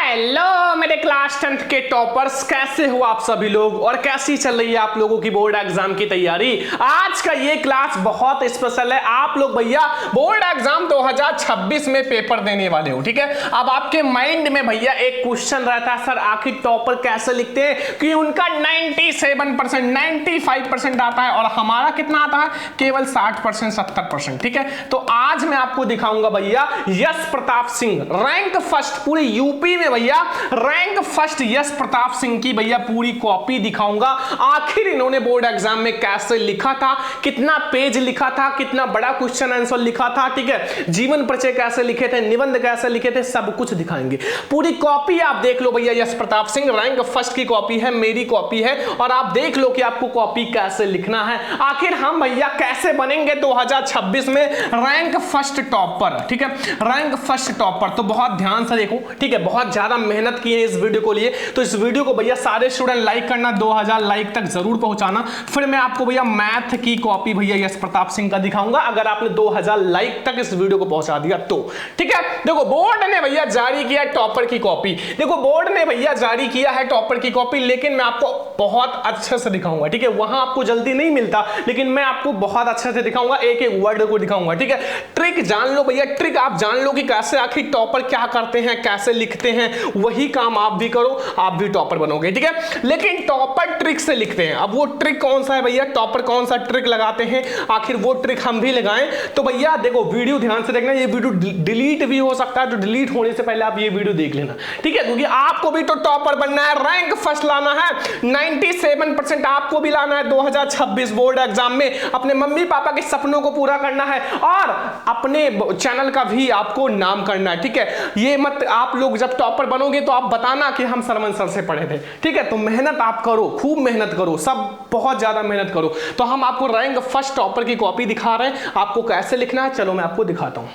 Hello मेरे class 10th के toppers, कैसे हो आप सभी लोग और कैसी चल रही है आप लोगों की बोर्ड एग्जाम की तैयारी। आज का ये क्लास बहुत स्पेशल है। आप लोग भैया बोर्ड एग्जाम 2026 में पेपर देने वाले हो, ठीक है। अब आपके माइंड में भैया एक क्वेश्चन रहता है, सर आखिर टॉपर कैसे लिखते हैं कि उनका 97% 95% आता है और हमारा कितना आता है, केवल 60% 70%, ठीक है। तो आज मैं आपको दिखाऊंगा भैया यश प्रताप सिंह रैंक फर्स्ट पूरे यूपी में, भैया रैंक फर्स्ट यश प्रताप सिंह की भैया पूरी कॉपी दिखाऊंगा। आखिर इन्होंने बोर्ड एग्जाम में कैसे लिखा था, कितना पेज लिखा था, कितना बड़ा क्वेश्चन आंसर लिखा था, ठीक है। जीवन परिचय कैसे लिखे थे, निबंध कैसे लिखे थे, सब कुछ दिखाएंगे। पूरी कॉपी आप देख लो भैया, यश प्रताप सिंह रैंक फर्स्ट की कॉपी है, मेरी कॉपी है, और आप देख लो कि आपको कॉपी कैसे लिखना है। आखिर हम भैया कैसे बनेंगे 2026 में रैंक फर्स्ट टॉपर, ठीक है। रैंक फर्स्ट टॉपर तो बहुत ध्यान से देखो, ठीक है। बहुत ज्यादा मेहनत की है इस वीडियो को लिए, तो इस वीडियो को भैया सारे स्टूडेंट लाइक करना, 2000 लाइक तक जरूर पहुंचाना। फिर मैं आपको भैया मैथ की कॉपी भैया यश प्रताप सिंह का दिखाऊंगा, अगर आपने 2000 लाइक तक इस वीडियो को पहुंचा दिया तो, ठीक है। देखो बोर्ड ने भैया जारी किया टॉपर की कॉपी, देखो बोर्ड ने भैया जारी किया है टॉपर की कॉपी, लेकिन मैं आपको बहुत अच्छे से दिखाऊंगा, ठीक है। वहां आपको जल्दी नहीं मिलता, लेकिन मैं आपको बहुत अच्छे से दिखाऊंगा, एक एक वर्ड को दिखाऊंगा, ठीक है। ट्रिक जान लो भैया, ट्रिक आप जान लो कि कैसे आखिर टॉपर क्या करते हैं, कैसे लिखते हैं, वही काम आप भी करो, आप भी टॉपर बनोगे, ठीक है। लेकिन टॉपर ट्रिक से लिखते हैं। अब वो ट्रिक कौन सा है भैया, टॉपर कौन सा ट्रिक लगाते हैं, आखिर वो ट्रिक हम भी लगाएं। तो भैया देखो वीडियो ध्यान से देखना, ये वीडियो डिलीट भी हो सकता है, तो डिलीट होने से पहले आप ये वीडियो देख लेना, ठीक है। क्योंकि आपको भी तो टॉपर बनना है, रैंक फर्स्ट लाना है, 97% आपको भी लाना है 2026 बोर्ड एग्जाम में। अपने मम्मी पापा के सपनों को पूरा करना है और अपने चैनल का भी आपको नाम करना है, ठीक है। ये मत आप लोग जब टॉपर बनोगे तो आप बताना कि हम सरमन सर से पढ़े थे, ठीक है। तो मेहनत आप करो, खूब मेहनत करो, सब बहुत ज्यादा मेहनत करो। तो हम आपको रैंक फर्स्ट टॉपर की कॉपी दिखा रहे हैं, आपको कैसे लिखना है चलो मैं आपको दिखाता हूं।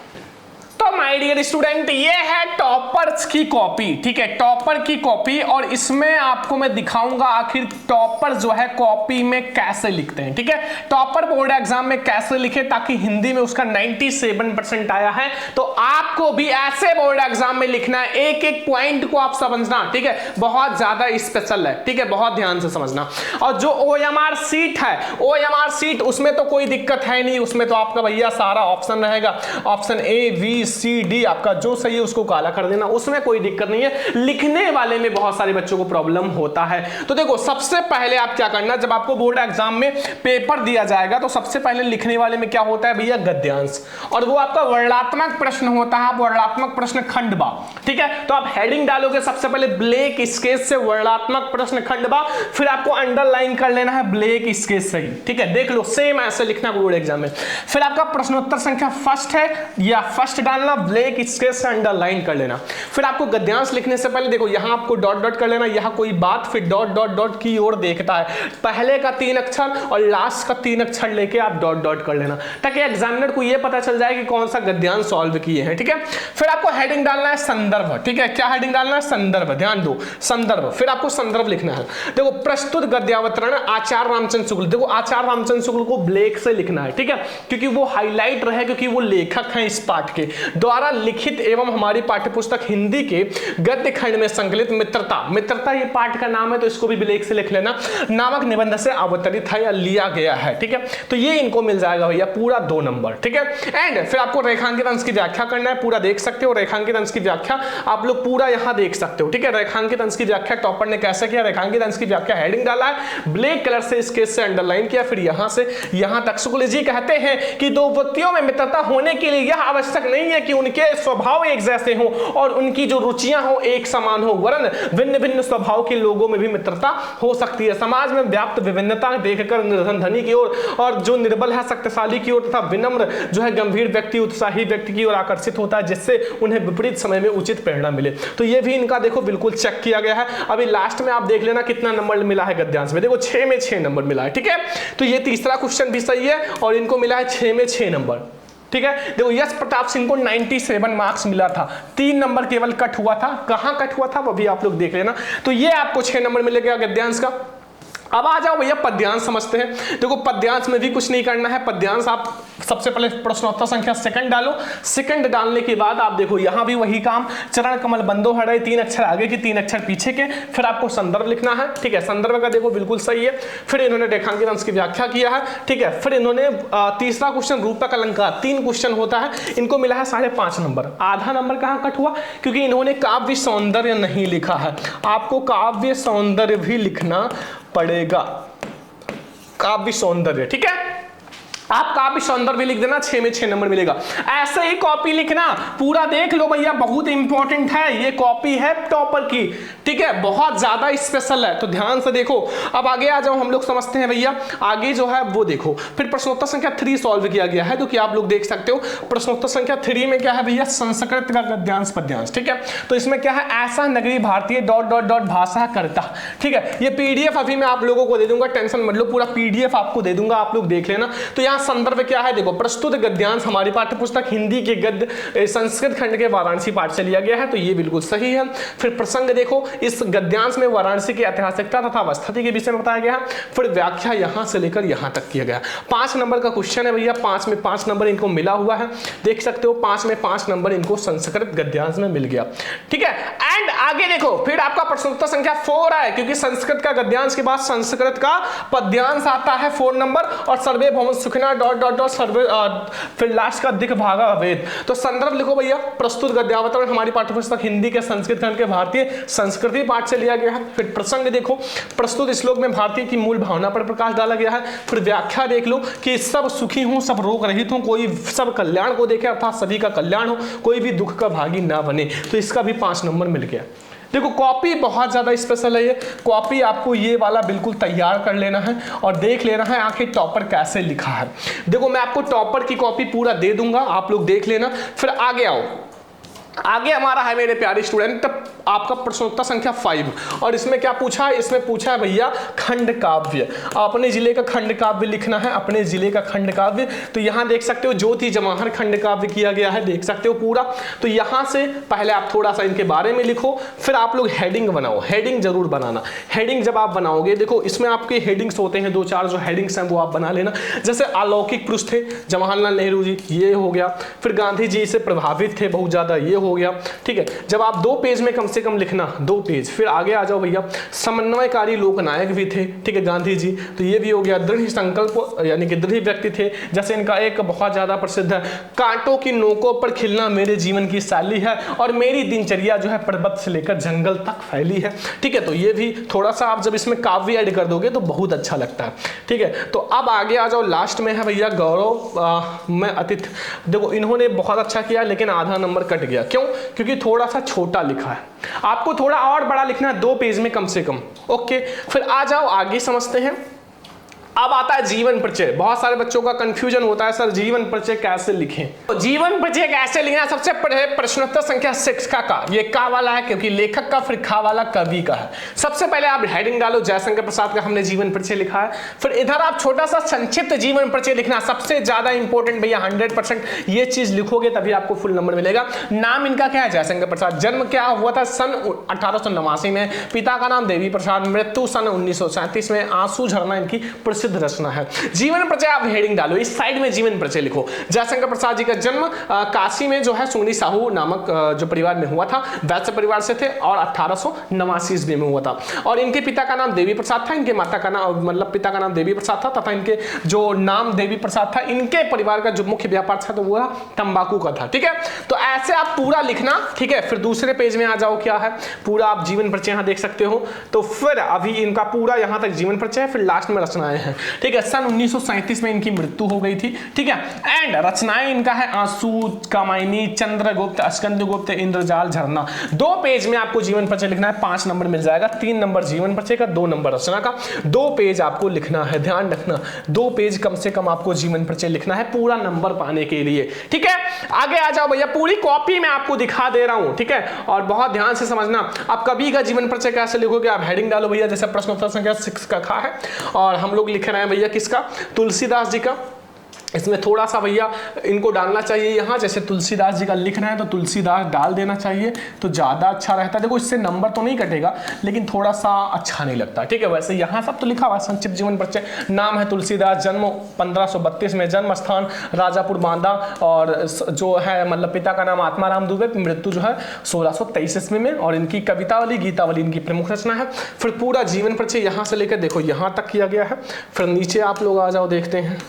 तो माय डियर स्टूडेंट, ये है टॉपर्स की कॉपी, ठीक है, टॉपर की कॉपी। और इसमें आपको मैं दिखाऊंगा आखिर टॉपर जो है कॉपी में कैसे लिखते हैं, ठीक है। टॉपर बोर्ड एग्जाम में कैसे लिखे, ताकि हिंदी में उसका 97% आया है, तो आपको भी ऐसे बोर्ड एग्जाम में लिखना है। एक एक पॉइंट को आप समझना, ठीक है, बहुत ज्यादा स्पेशल है, ठीक है, बहुत ध्यान से समझना। और जो OMR सीट है, OMR सीट, उसमें तो कोई दिक्कत है नहीं, उसमें तो आपका भैया सारा ऑप्शन रहेगा, option A B C D, आपका जो सही है उसको काला कर देना, उसमें कोई दिक्कत नहीं है। लिखने वाले में बहुत सारे बच्चों को प्रॉब्लम होता है। तो देखो सबसे पहले आप क्या करना, जब आपको बोर्ड एग्जाम में पेपर दिया जाएगा तो सबसे पहले लिखने वाले में क्या होता है भैया, गद्यांश, और वो आपका वर्णनात्मक प्रश्न होता है, वर्णनात्मक प्रश्न खंडवा, ठीक है। तो आप हेडिंग डालोगे सबसे पहले ब्लैक स्केच से वर्णनात्मक प्रश्न खंडवा, फिर आपको अंडरलाइन कर लेना है ब्लैक स्केच से ही, ठीक है। देख लो सेम ऐसे लिखना बोर्ड एग्जाम में। फिर आपका प्रश्नोत्तर संख्या फर्स्ट है या फर्स्ट डालना, ब्लैक स्केच से अंडरलाइन कर लेना। फिर आपको गद्यांश लिखने से पहले देखो यहां आपको डॉट डॉट कर लेना, यहां कोई बात, फिर डॉट डॉट डॉट की ओर देखता है, पहले का 3 अक्षर और लास्ट का 3 अक्षर लेके आप डॉट डॉट कर लेना, ताकि एग्जामिनर को यह पता चल जाए कि कौन सा गद्यांश सॉल्व किए हैं, ठीक है। फिर आपको हेडिंग डालना है संदर्भ, ठीक है। क्या हेडिंग डालना है, संदर्भ, ध्यान दो संदर्भ। फिर आपको संदर्भ लिखना है। देखो प्रस्तुत गद्यावतरण आचार्य रामचंद्र शुक्ल, देखो आचार्य रामचंद्र शुक्ल को ब्लैक से लिखना है, ठीक है, क्योंकि वो हाईलाइट रहे, क्योंकि वो लेखक हैं इस पाठ के द्वारा लिखित एवं हमारी पाठ्यपुस्तक हिंदी के गद्य खंड में संकलित मित्रता, मित्रता ये पाठ का नाम है तो इसको भी ब्लैक से लिख लेना, नामक निबंध से अवतरित है या लिया गया है, ठीक है। तो ये इनको मिल जाएगा भैया पूरा 2 नंबर, ठीक है। एंड फिर आपको रेखांकित अंश की व्याख्या करना है, पूरा देख सकते हो रेखांकित अंश की व्याख्या आप लोग पूरा यहां देख सकते हो, ठीक है। रेखांकित अंश की व्याख्या टॉपर ने कैसे किया, रेखांकित अंश की व्याख्या हेडिंग डाला है, ब्लैक कलर से स्केच से अंडरलाइन किया, फिर यहां से यहां तक। शुक्ल जी कहते हैं कि 2 व्यक्तियों में मित्रता होने के लिए यह आवश्यक नहीं है कि उनके स्वभाव एक जैसे हो और उनकी जो रुचियां हो एक समान हो, वरन भिन्न भिन्न स्वभाव के लोगों में भी मित्रता हो सकती है। समाज में व्याप्त विभिन्नता देखकर निर्धन धनी की ओर और जो निर्बल है शक्तिशाली की ओर, तथा विनम्र जो है गंभीर व्यक्ति उत्साही व्यक्ति की ओर आकर्षित होता है, जिससे उन्हें विपरीत समय में उचित प्रेरणा मिले। तो ये भी इनका देखो बिल्कुल चेक किया गया है। अभी लास्ट में आप देख लेना कितना नंबर मिला है गद्यांश में, देखो 6 में 6 नंबर मिला है, ठीक है। तो ये तीसरा क्वेश्चन भी सही है और इनको मिला है 6 में 6 नंबर, ठीक है। देखो यश प्रताप सिंह को 97 मार्क्स मिला था, 3 नंबर केवल कट हुआ था, कहां कट हुआ था वो भी आप लोग देख लेना। तो ये आपको 6 नंबर मिलेगा गद्यांश का। अब आ जाओ भैया पद्यांश समझते हैं। देखो पद्यांश में भी कुछ नहीं करना है, पद्यांश आप सबसे पहले प्रश्नोत्तर संख्या सेकंड डालो, सेकंड डालने के बाद आप देखो यहां भी वही काम, चरण कमल बंदो हरे, 3 अक्षर आगे के 3 अक्षर पीछे के, फिर आपको संदर्भ लिखना है, ठीक है, संदर्भ का देखो बिल्कुल सही है, फिर इन्होंने रेखांकित अंश की व्याख्या किया है, ठीक है, फिर इन्होंने तीसरा क्वेश्चन रूपक अलंकार, 3 क्वेश्चन होता है, इनको मिला है 5.5 नंबर, आधा नंबर कहां कट हुआ, क्योंकि इन्होंने काव्य सौंदर्य नहीं लिखा है, आपको काव्य सौंदर्य भी लिखना पड़ेगा, काव्य सौंदर्य, ठीक है, आप काव्य सौंदर्य भी लिख देना, 6 में 6 नंबर मिलेगा। ऐसे ही कॉपी लिखना, पूरा देख लो भैया, बहुत इंपॉर्टेंट है, ये कॉपी है टॉपर की, ठीक है, बहुत ज्यादा स्पेशल है, तो ध्यान से देखो। अब आगे आ जाओ, हम लोग समझते हैं भैया, आगे जो है वो देखो, फिर प्रश्नोत्तर संख्या 3 सॉल्व किया गया है, जो कि आप लोग देख सकते हो। प्रश्नोत्तर संख्या 3 में क्या है भैया, संस्कृत का गद्यांश पद्यांश, ठीक है, तो इसमें क्या है, ऐसा नगरी भारतीय ... भाषा करता, ठीक है, ये पीडीएफ अभी मैं आप लोगों को दे दूंगा, टेंशन मत लो, पूरा पीडीएफ आपको दे दूंगा, आप लोग देख लेना। तो यहाँ संदर्भ क्या है, देखो, प्रस्तुत गद्यांश हमारी पाठ्य पुस्तक हिंदी के गद्य संस्कृत खंड के वाराणसी पाठ से लिया गया है, तो ये बिल्कुल सही है। फिर प्रसंग देखो, इस गद्यांश में वाराणसी की ऐतिहासिकता तथा अवस्थिति के विषय में बताया गया है, फिर व्याख्या यहां से लेकर यहां तक किया गया। 5 नंबर का क्वेश्चन है भैया, 5 में 5 नंबर इनको मिला हुआ है, देख सकते हो, 5 में 5 नंबर इनको संस्कृत गद्यांश में मिल गया, ठीक है। एंड आगे देखो, फिर आपका प्रश्नोत्तर संख्या 4 है, क्योंकि संस्कृत का गद्यांश के बाद संस्कृत का पद्यांश आता है 4 नंबर, और सर्वे भवन सुखना ... सर्वे, फिर लास्ट का दिख भागा वेद। तो संदर्भ लिखो भैया, प्रस्तुत गद्यावतरण हमारी पाठ्यपुस्तक हिंदी के संस्कृत खंड के भारतीय संस्कृति पाठ से लिया गया है। फिर प्रसंग देखो, प्रस्तुत श्लोक में भारतीय की मूल भावना पर प्रकाश डाला गया है। फिर व्याख्या देख लो कि सब सुखी हूं, सब रोग रहित हूं, कोई सब कल्याण को देखे, अर्थात सभी का कल्याण हो, कोई भी दुख का भागी ना बने, तो इसका भी 5 नंबर मिल गया। देखो कॉपी बहुत ज़्यादा स्पेशल है, ये कॉपी आपको ये वाला बिल्कुल तैयार कर लेना है और देख लेना है आखिर टॉपर कैसे लिखा है। देखो मैं आपको टॉपर की कॉपी पूरा दे दूंगा, आप लोग देख लेना। फिर आगे आओ, आगे हमारा है मेरे प्यारे स्टूडेंट आपका प्रश्नोत्तर संख्या 5, और इसमें क्या पूछा है, इसमें पूछा है भैया खंड काव्य, अपने जिले का खंड काव्य लिखना है, अपने जिले का खंड काव्य। तो यहाँ देख सकते हो ज्योति जवाहर खंड काव्य किया गया है, देख सकते हो पूरा। तो यहाँ से पहले आप थोड़ा सा इनके बारे में लिखो, फिर आप लोग हेडिंग बनाओ, हेडिंग जरूर बनाना। हेडिंग जब आप बनाओगे, देखो इसमें आपके हेडिंग्स होते हैं 2-4 जो हेडिंग्स हैं वो आप बना लेना। जैसे अलौकिक पुरुष थे जवाहरलाल नेहरू जी, ये हो गया। फिर गांधी जी से प्रभावित थे बहुत ज्यादा, ये हो गया, ठीक है। जब आप 2 पेज में कम से कम लिखना, 2 पेज। फिर आगे आ जाओ भैया, समन्वयकारी लोकनायक भी थे, ठीक है, गांधी जी, तो ये भी हो गया। दृढ़ संकल्प यानी कि दृढ़ व्यक्ति थे, जैसे इनका एक बहुत ज्यादा प्रसिद्ध है, कांटों की नोकों पर खिलना मेरे जीवन की शैली है, और मेरी दिनचर्या जो है पर्वत से लेकर जंगल तक फैली है, ठीक है। तो ये भी थोड़ा सा आप जब इसमें काव्य ऐड कर दोगे तो बहुत अच्छा लगता है, ठीक है। तो अब आगे आ जाओ, लास्ट में है भैया गौरव में अतिथि। देखो इन्होंने बहुत अच्छा किया, लेकिन आधा नंबर कट गया, क्यों? क्योंकि थोड़ा सा छोटा लिखा है, आपको थोड़ा और बड़ा लिखना है, 2 पेज में कम से कम, ओके। फिर आ जाओ आगे समझते हैं। अब आता है जीवन परिचय। बहुत सारे बच्चों का कंफ्यूजन होता है, सर जीवन परिचय कैसे लिखें? तो जीवन परिचय कैसे लिखना? सबसे पहले प्रश्नोत्तर संख्या 6 का ये का वाला है, क्योंकि लेखक का, फिर खा वाला कवि का है। सबसे पहले आप हेडिंग डालो, जयशंकर प्रसाद का हमने जीवन परिचय लिखा है। फिर इधर आप छोटा सा संक्षिप्त जीवन परिचय लिखना, सबसे ज्यादा इंपॉर्टेंट भैया, 100% ये चीज लिखोगे तभी आपको फुल नंबर मिलेगा। नाम इनका क्या है? जयशंकर प्रसाद। जन्म क्या हुआ था? सन 1889 में। पिता का नाम देवी प्रसाद। मृत्यु सन 1937 में। आंसू झरना इनकी प्रसिद्ध रचना है। जीवन परिचय आप हेडिंग डालो, इस साइड में जीवन परिचय लिखो। जयशंकर प्रसाद जी का जन्म काशी में जो है सुंगनी साहू नामक जो परिवार में हुआ था, वैश्य परिवार से थे, और 1889 ईस्वी में हुआ था। और इनके पिता का नाम देवी प्रसाद था, इनके माता का नाम मतलब पिता का नाम देवी प्रसाद था, तथा इनके जो नाम देवी प्रसाद था, इनके परिवार का जो मुख्य व्यापार था तो वो तंबाकू का था, ठीक है। तो ऐसे आप पूरा लिखना, ठीक है। फिर दूसरे पेज में आ जाओ, क्या है पूरा आप जीवन परिचय यहाँ देख सकते हो। तो फिर अभी इनका पूरा यहाँ तक जीवन परिचय है, फिर लास्ट में रचनाएं हैं, ठीक है। सन 1937 में इनकी मृत्यु हो गई थी, ठीक है। एंड रचनाएं इनका है आंसू, कामायनी, चंद्रगुप्त, स्कंदगुप्त, इंद्रजाल, झरना। 2 पेज में आपको जीवन परिचय लिखना है, 5 नंबर मिल जाएगा। 3 नंबर जीवन परिचय का, 2 नंबर रचना का। 2 पेज आपको लिखना है, ध्यान रखना 2 पेज कम से कम आपको जीवन परिचय लिखना है पूरा नंबर पाने के लिए, ठीक है। आगे आ जाओ भैया, पूरी कॉपी में आपको दिखा दे रहा हूं, ठीक है। और बहुत ध्यान से समझना, आप कवि का जीवन परिचय कैसे लिखोगे? आप हेडिंग डालो भैया, जैसे प्रश्नोत्तर संख्या 6 का खा है, और हम लोग लिख रहे हैं भैया किसका? तुलसीदास जी का। इसमें थोड़ा सा भैया इनको डालना चाहिए यहाँ, जैसे तुलसीदास जी का लिख रहे हैं तो तुलसीदास डाल देना चाहिए तो ज़्यादा अच्छा रहता है। देखो इससे नंबर तो नहीं कटेगा लेकिन थोड़ा सा अच्छा नहीं लगता, ठीक है। वैसे यहाँ सब तो लिखा हुआ है, संक्षिप्त जीवन परिचय, नाम है तुलसीदास, जन्म 1532 में, जन्म स्थान राजापुर बांदा, और जो है मतलब पिता का नाम आत्माराम दुबे, मृत्यु जो है 1623 ईस्वी में, और इनकी कवितावली गीतावली इनकी प्रमुख रचना है। फिर पूरा जीवन परिचय यहाँ से लेकर देखो यहाँ तक किया गया है। फिर नीचे आप लोग आ जाओ, देखते हैं,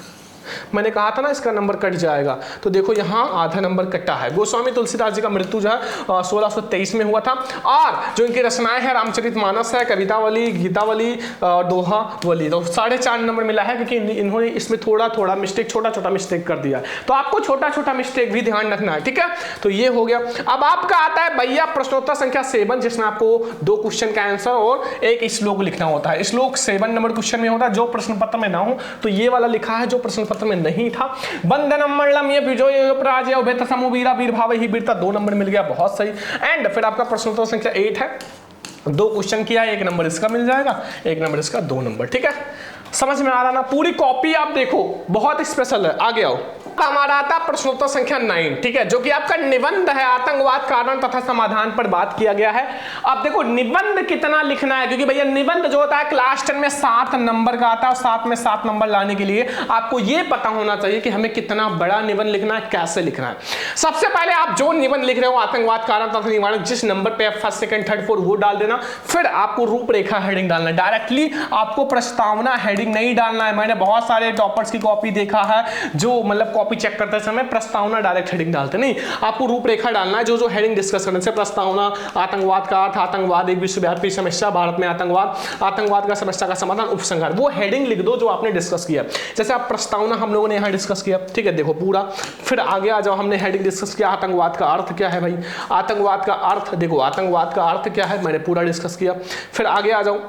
मैंने कहा था ना इसका नंबर कट जाएगा, तो देखो यहाँ आधा नंबर कटा है। गोस्वामी तुलसीदास जी का मृत्यु जो है 1623 में हुआ था, और जो इनकी रचनाएं हैं रामचरितमानस है, कवितावली, गीतावली, दोहावली, तो 4.5 नंबर मिला है, क्योंकि इन्होंने इसमें थोड़ा थोड़ा मिस्टेक, छोटा छोटा मिस्टेक कर दिया है, तो आपको छोटा छोटा मिस्टेक भी ध्यान रखना है, ठीक है। तो ये हो गया। अब आपका आता है भैया प्रश्नोत्तर संख्या 7, जिसमें आपको 2 क्वेश्चन का आंसर और एक श्लोक लिखना होता है। श्लोक 7 नंबर क्वेश्चन में होता है, जो प्रश्न पत्र में ना हो तो ये वाला लिखा है, जो प्रश्न पत्र में नहीं था, बंधनम मल्लम ये विजय पराजय उभयत समूवीरा वीर भाव ही वीरता, 2 नंबर मिल गया, बहुत सही। एंड फिर आपका प्रश्नोत्तर संख्या 8 है, 2 क्वेश्चन किया है, 1 नंबर इसका मिल जाएगा, 1 नंबर इसका, 2 नंबर, ठीक है। समझ में आ रहा ना? पूरी कॉपी आप देखो, बहुत स्पेशल है। आगे आओ, हमारा आता प्रश्नोत्तर संख्या 9, ठीक है, जो कि आपका निबंध है, आतंकवाद कारण तथा समाधान पर बात किया गया है। अब देखो निबंध कितना लिखना है, क्योंकि भैया निबंध जो होता है क्लास 10 में 7 नंबर का आता है, और 7 में 7 नंबर लाने के लिए आपको ये पता होना चाहिए कि हमें कितना बड़ा निबंध लिखना है, कैसे लिखना है। सबसे पहले आप जो निबंध लिख रहे हो आतंकवाद कारण तथा निवारण, जिस नंबर पे फर्स्ट सेकंड थर्ड फोर्थ वो डाल देना। फिर आपको रूपरेखा हेडिंग डालना है, डायरेक्टली आपको प्रस्तावना हेडिंग नहीं डालना है। मैंने बहुत सारे टॉपर्स की कॉपी देखा है जो मतलब कॉपी चेक करते समय प्रस्तावना डायरेक्ट हेडिंग डालते नहीं, आपको रूपरेखा डालना है, जो जो हेडिंग डिस्कस करने से, प्रस्तावना, आतंकवाद का अर्थ, आतंकवाद एक विश्वव्यापी समस्या, भारत में आतंकवाद, आतंकवाद का समस्या का समाधान, उपसंहार, वो हेडिंग लिख दो जो आपने डिस्कस किया। जैसे आप प्रस्तावना हम लोगों ने यहाँ डिस्कस किया, ठीक है, देखो पूरा। फिर आगे आ जाओ, हमने हेडिंग डिस्कस किया आतंकवाद का अर्थ क्या है भाई, आतंकवाद का अर्थ देखो, आतंकवाद का अर्थ क्या है मैंने पूरा डिस्कस किया। फिर आगे आ जाओ,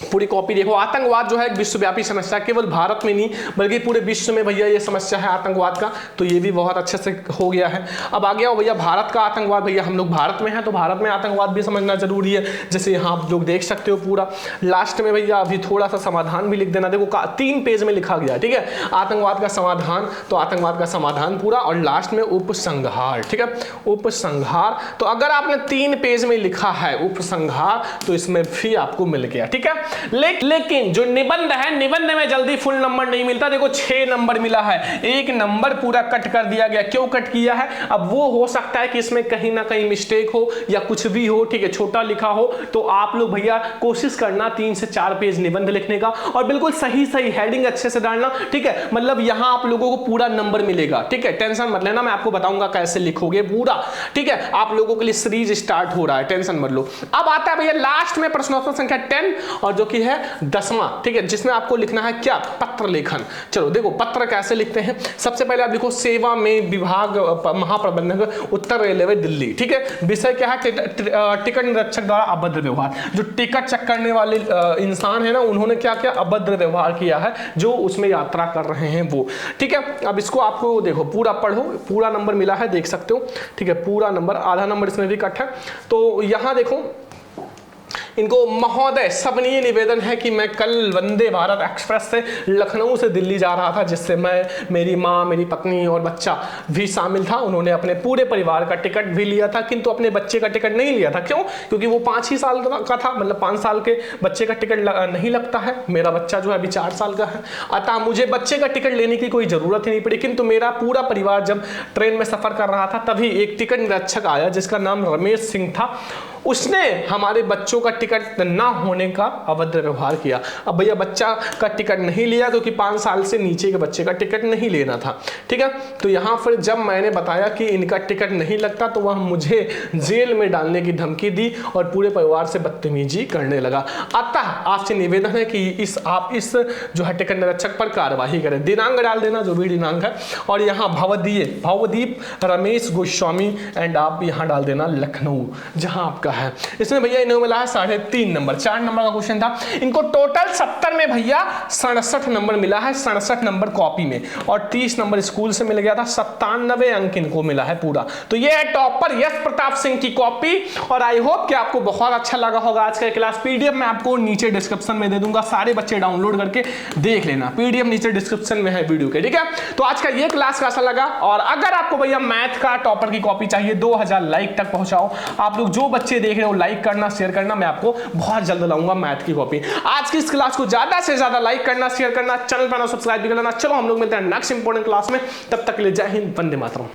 पूरी कॉपी देखो, आतंकवाद जो है एक विश्वव्यापी समस्या, केवल भारत में नहीं बल्कि पूरे विश्व में भैया ये समस्या है आतंकवाद का, तो ये भी बहुत अच्छे से हो गया है। अब आ गया भैया भारत का आतंकवाद, भैया हम लोग भारत में हैं तो भारत में आतंकवाद भी समझना जरूरी है, जैसे यहाँ आप लोग देख सकते हो पूरा। लास्ट में भैया अभी थोड़ा सा समाधान भी लिख देना, देखो 3 पेज में लिखा गया है, ठीक है, आतंकवाद का समाधान, तो आतंकवाद का समाधान पूरा, और लास्ट में उपसंहार, ठीक है, उपसंहार। तो अगर आपने 3 पेज में लिखा है उपसंहार तो इसमें भी आपको मिल गया, ठीक है। लेकिन जो निबंध है, निबंध में जल्दी फुल नंबर नहीं मिलता, देखो 6 नंबर मिला है, 1 नंबर पूरा कट कर दिया गया। क्यों कट किया है? अब वो हो सकता है कि इसमें कहीं ना कहीं मिस्टेक हो या कुछ भी हो, ठीक है, छोटा लिखा हो, तो आप लोग भैया कोशिश करना 3 से 4 पेज निबंध लिखने का, और बिल्कुल सही सही हेडिंग अच्छे से डालना, ठीक है, मतलब यहां आप लोगों को पूरा नंबर मिलेगा, ठीक है, टेंशन मत लेना, मैं आपको बताऊंगा कैसे लिखोगे पूरा, ठीक है। आप लोगों के लिए सीरीज स्टार्ट हो रहा है, टेंशन मत लो। अब आता है भैया लास्ट में प्रश्नोत्तर संख्या 10, और जो कि है 10वां, ठीक है, जिसमें आपको लिखना है क्या, पत्र लेखन। चलो देखो पत्र कैसे लिखते हैं, सबसे पहले आप लिखो सेवा में विभाग महाप्रबंधक उत्तर रेलवे दिल्ली, ठीक है, विषय क्या है, टिकट निरीक्षक द्वारा अभद्र व्यवहार। जो टिकट चेक करने वाले इंसान है ना, उन्होंने क्या किया, अभद्र व्यवहार किया है जो उसमें यात्रा कर रहे हैं वो, ठीक है। अब इसको आपको देखो पूरा पढ़ो, पूरा नंबर मिला है देख सकते हो, ठीक है, पूरा नंबर, आधा नंबर इसमें भी कट है। तो यहां देखो इनको, महोदय सबनीय निवेदन है कि मैं कल वंदे भारत एक्सप्रेस से लखनऊ से दिल्ली जा रहा था, जिससे मैं, मेरी माँ, मेरी पत्नी और बच्चा भी शामिल था। उन्होंने अपने पूरे परिवार का टिकट भी लिया था, किंतु अपने बच्चे का टिकट नहीं लिया था। क्यों? क्योंकि वो 5 ही साल का था, मतलब 5 साल के बच्चे का टिकट नहीं लगता है। मेरा बच्चा जो है अभी 4 साल का है, अतः मुझे बच्चे का टिकट लेने की कोई जरूरत ही नहीं पड़ी। किंतु मेरा पूरा परिवार जब ट्रेन में सफर कर रहा था, तभी एक टिकट निरीक्षक आया जिसका नाम रमेश सिंह था। उसने हमारे बच्चों का टिकट ना होने का अभद्र व्यवहार किया। अब भैया बच्चा का टिकट नहीं लिया क्योंकि 5 साल से नीचे के बच्चे का टिकट नहीं लेना था, ठीक है। तो यहाँ फिर जब मैंने बताया कि इनका टिकट नहीं लगता, तो वह मुझे जेल में डालने की धमकी दी और पूरे परिवार से बदतमीजी करने लगा। अतः आपसे निवेदन है कि आप इस जो है टिकट निरीक्षक पर कार्रवाई करें। दिनांक डाल देना जो भी दिनांक है, और यहाँ भवदीप रमेश गोस्वामी, एंड आप यहाँ डाल देना लखनऊ, जहाँ आपका का है। इसमें भैया इन्हें मिला है 3.5 नंबर, 4 नंबर का क्वेश्चन था। इनको टोटल 70 में भैया 67 नंबर मिला है, 67 नंबर कॉपी में, और 30 नंबर स्कूल से मिल गया था, 97 अंक इनको मिला है पूरा। तो ये है टॉपर यश प्रताप सिंह की कॉपी। और आई होप कि आपको बहुत अच्छा लगा होगा आज का क्लास। पीडीएफ मैं आपको नीचे डिस्क्रिप्शन में दे दूंगा, सारे बच्चे डाउनलोड करके देख लेना, पीडीएफ नीचे डिस्क्रिप्शन में है वीडियो के, ठीक है। तो आज का ये क्लास कैसा लगा, और अगर आपको भैया मैथ का टॉपर की कॉपी चाहिए 2000 लाइक तक पहुंचाओ, आप लोग जो बच्चे देख रहे हो लाइक करना, शेयर करना, मैं आपको बहुत जल्द लाऊंगा मैथ की कॉपी। आज की इस क्लास को ज्यादा से ज्यादा लाइक करना, शेयर करना, चैनल पर सब्सक्राइब भी करना। चलो हम लोग मिलते हैं नेक्स्ट इंपॉर्टेंट क्लास में, तब तक के लिए जय हिंद, वंदे मातरम।